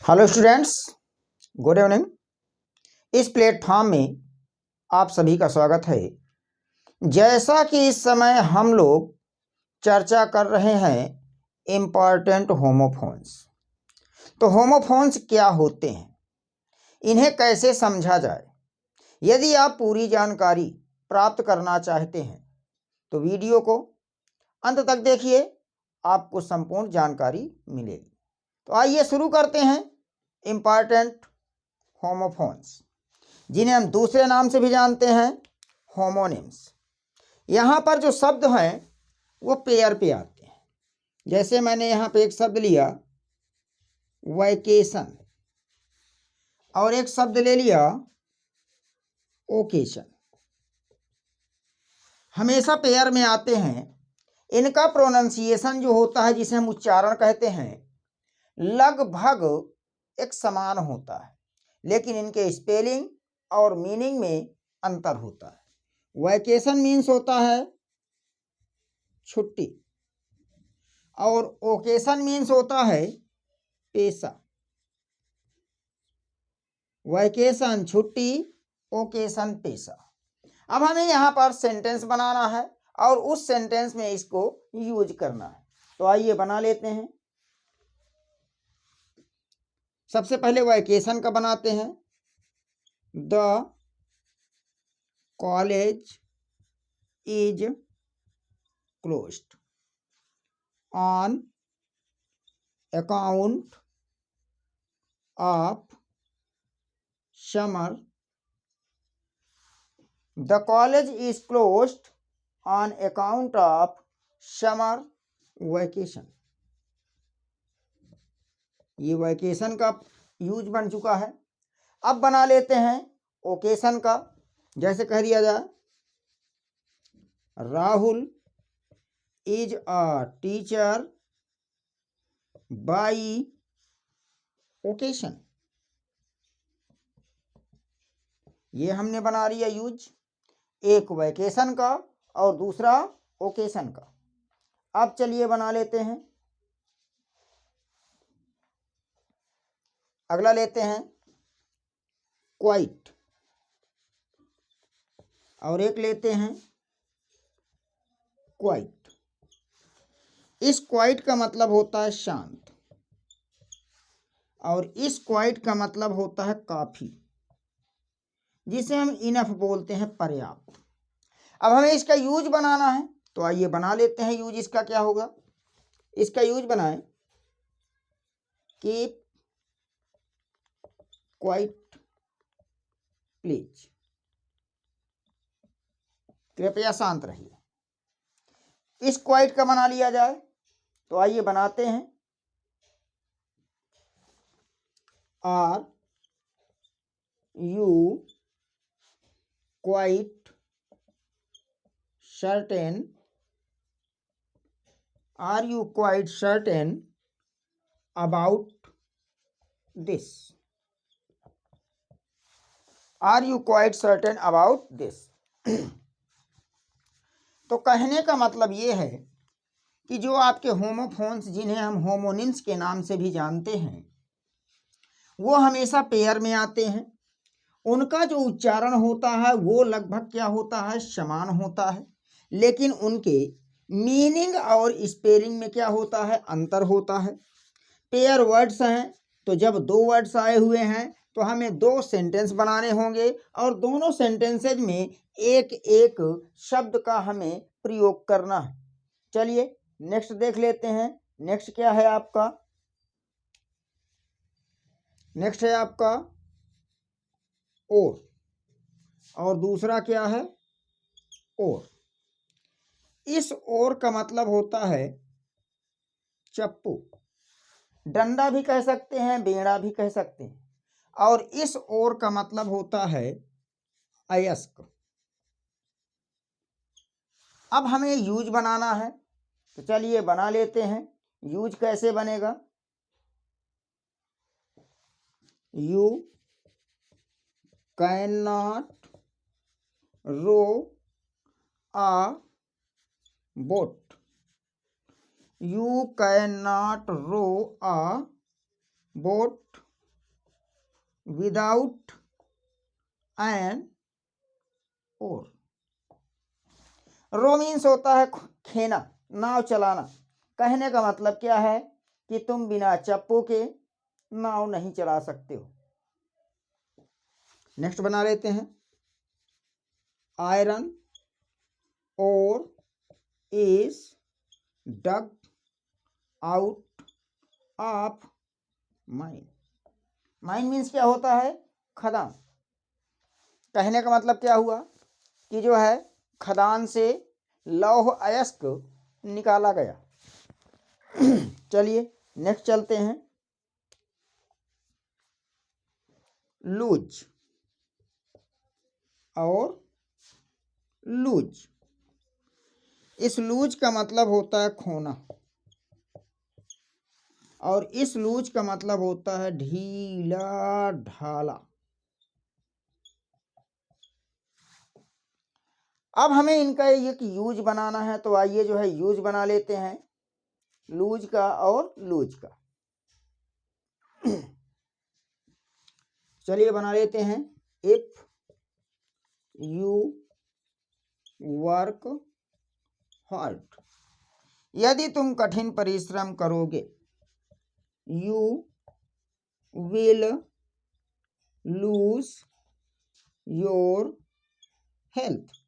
Hello students, good evening. इस platform में आप सभी का स्वागत है। जैसा कि इस समय हम लोग चर्चा कर रहे हैं इम्पॉर्टेंट होमोफोन्स। तो होमोफोन्स क्या होते हैं, इन्हें कैसे समझा जाए। यदि आप पूरी जानकारी प्राप्त करना चाहते हैं तो वीडियो को अंत तक देखिए, आपको संपूर्ण जानकारी मिलेगी। तो आइए शुरू करते हैं। इम्पॉर्टेंट होमोफोन्स, जिन्हें हम दूसरे नाम से भी जानते हैं होमोनिम्स। यहाँ पर जो शब्द हैं वो पेयर पे आते हैं। जैसे मैंने यहाँ पे एक शब्द लिया वैकेशन और एक शब्द ले लिया ओकेशन, हमेशा पेयर में आते हैं। इनका प्रोनाउंसिएशन जो होता है, जिसे हम उच्चारण कहते हैं, लगभग एक समान होता है, लेकिन इनके स्पेलिंग और मीनिंग में अंतर होता है। वैकेशन मीन्स होता है छुट्टी और ओकेशन मीन्स होता है पेशा। वैकेशन छुट्टी, ओकेशन पेशा। अब हमें यहाँ पर सेंटेंस बनाना है और उस सेंटेंस में इसको यूज करना है। तो आइए बना लेते हैं। सबसे पहले वैकेशन का बनाते हैं। The college is closed on account of summer. The college is closed on account of summer vacation। ये वैकेशन का यूज बन चुका है। अब बना लेते हैं ओकेशन का। जैसे कह दिया जाए Rahul is a teacher by occasion. ये हमने बना लिया यूज, एक वैकेशन का और दूसरा ओकेशन का। अब चलिए बना लेते हैं अगला। लेते हैं क्वाइट और एक लेते हैं क्वाइट। इस क्वाइट का मतलब होता है शांत और इस क्वाइट का मतलब होता है काफी, जिसे हम इनफ बोलते हैं, पर्याप्त। अब हमें इसका यूज बनाना है, तो आइए बना लेते हैं यूज। इसका क्या होगा, इसका यूज बनाएं कीप क्वाइट प्लीज। कृपया शांत रहिए। इस क्वाइट का बना लिया जाए, तो आइए बनाते हैं। Are you quite certain, are you quite certain about this? Are you quite certain about this? तो कहने का मतलब ये है कि जो आपके होमोफोन्स, जिन्हें हम होमोनिम्स के नाम से भी जानते हैं, वो हमेशा पेयर में आते हैं। उनका जो उच्चारण होता है वो लगभग क्या होता है, समान होता है, लेकिन उनके मीनिंग और स्पेलिंग में क्या होता है, अंतर होता है। पेयर वर्ड्स हैं, तो जब दो वर्ड्स आए हुए हैं तो हमें दो सेंटेंस बनाने होंगे और दोनों सेंटेंसेज में एक एक शब्द का हमें प्रयोग करना है। चलिए नेक्स्ट देख लेते हैं। नेक्स्ट क्या है आपका, नेक्स्ट है आपका और दूसरा क्या है और। इस और का मतलब होता है चप्पू, डंडा भी कह सकते हैं, बेड़ा भी कह सकते हैं। और इस और का मतलब होता है अयस्क। अब हमें यूज बनाना है, तो चलिए बना लेते हैं। यूज कैसे बनेगा, you can not row a boat. You can not row a boat without an oar. Row means होता है खेना, नाव चलाना। कहने का मतलब क्या है कि तुम बिना चप्पू के नाव नहीं चला सकते हो। नेक्स्ट बना लेते हैं, iron ore is dug out of mine. Mine means क्या होता है, खदान। कहने का मतलब क्या हुआ कि जो है खदान से लौह अयस्क निकाला गया। चलिए नेक्स्ट चलते हैं, लूज और लूज। इस लूज का मतलब होता है खोना, और इस लूज का मतलब होता है ढीला ढाला। अब हमें इनका एक यूज बनाना है, तो आइए जो है यूज बना लेते हैं, लूज का और लूज का। चलिए बना लेते हैं, इफ यू वर्क हार्ड। यदि तुम कठिन परिश्रम करोगे, you will lose your health,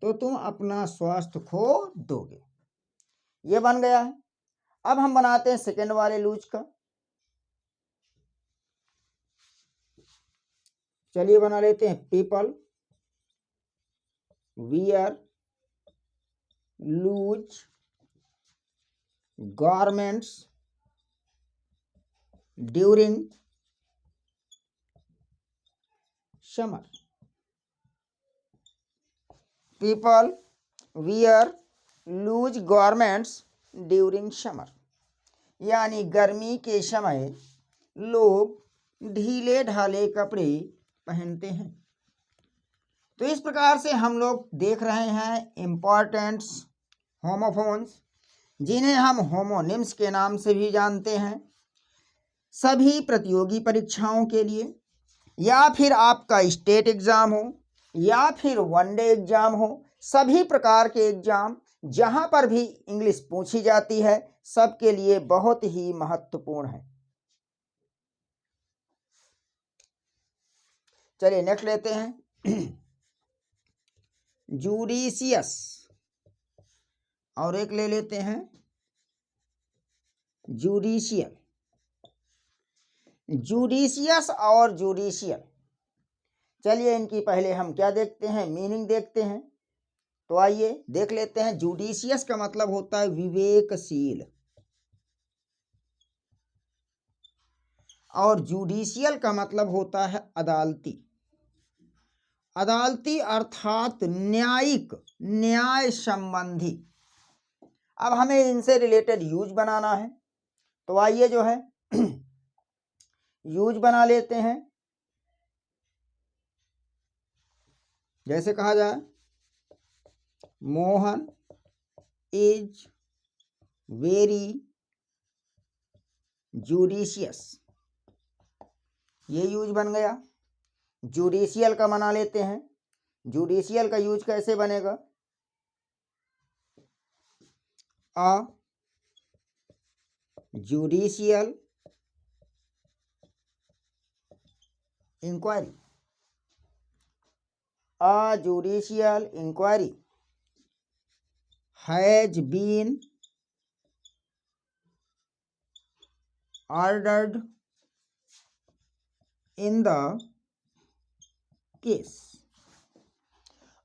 तो तुम अपना स्वास्थ्य खो दोगे। ये बन गया है। अब हम बनाते हैं सेकेंड वाले लूज का। चलिए बना लेते हैं, people wear loose garments during summer. People wear loose garments during summer, यानी गर्मी के समय लोग ढीले ढाले कपड़े पहनते हैं। तो इस प्रकार से हम लोग देख रहे हैं इम्पॉर्टेंट्स होमोफोन्स, जिन्हें हम होमोनिम्स के नाम से भी जानते हैं। सभी प्रतियोगी परीक्षाओं के लिए, या फिर आपका स्टेट एग्जाम हो या फिर वनडे एग्जाम हो, सभी प्रकार के एग्जाम जहां पर भी इंग्लिश पूछी जाती है, सबके लिए बहुत ही महत्वपूर्ण है। चलिए नेक्स्ट लेते हैं, जुडिशियस, और एक ले लेते हैं जुडिशियल। जुडिशियस और जुडिशियल, चलिए इनकी पहले हम क्या देखते हैं, मीनिंग देखते हैं। तो आइए देख लेते हैं। जुडिशियस का मतलब होता है विवेकशील, और जुडिशियल का मतलब होता है अदालती। अदालती अर्थात न्यायिक, न्याय संबंधी। अब हमें इनसे रिलेटेड यूज बनाना है, तो आइए जो है यूज बना लेते हैं। जैसे कहा जाए, मोहन इज वेरी जुडिशियस, ये यूज बन गया। जुडिशियल का बना लेते हैं। जुडिशियल का यूज कैसे बनेगा, a judicial inquiry. A judicial inquiry has been ordered in the case.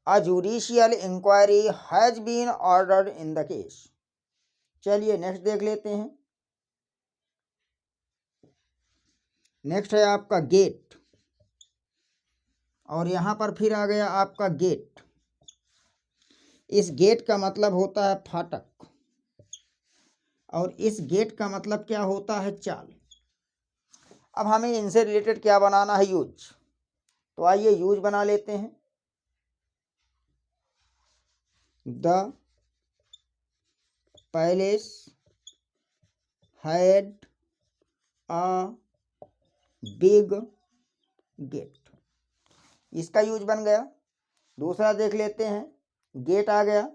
A judicial inquiry has been ordered in the case. चलिए नेक्स्ट देख लेते हैं। नेक्स्ट है आपका गेट, और यहां पर फिर आ गया आपका गेट। इस गेट का मतलब होता है फाटक, और इस गेट का मतलब क्या होता है, चाल। अब हमें इनसे रिलेटेड क्या बनाना है, यूज। तो आइए यूज बना लेते हैं। The palace had a big gate, इसका यूज बन गया। दूसरा देख लेते हैं, गेट आ गया,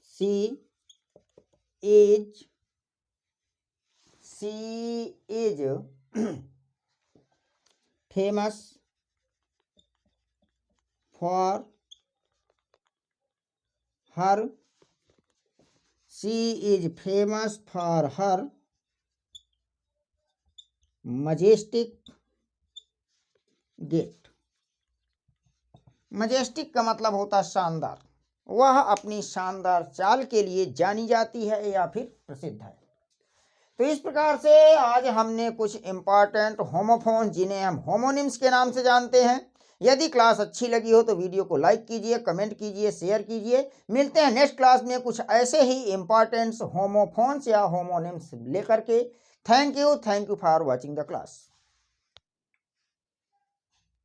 she is famous for her majestic gate. Majestic का मतलब होता है शानदार, वह अपनी शानदार चाल के लिए जानी जाती है या फिर प्रसिद्ध है। तो इस प्रकार से आज हमने कुछ इंपॉर्टेंट होमोफोन जिन्हें हम होमोनिम्स के नाम से जानते हैं। यदि क्लास अच्छी लगी हो तो वीडियो को लाइक कीजिए, कमेंट कीजिए, शेयर कीजिए। मिलते हैं नेक्स्ट क्लास में कुछ ऐसे ही इंपॉर्टेंट होमोफोन्स या होमोनिम्स लेकर के। Thank you for watching the class.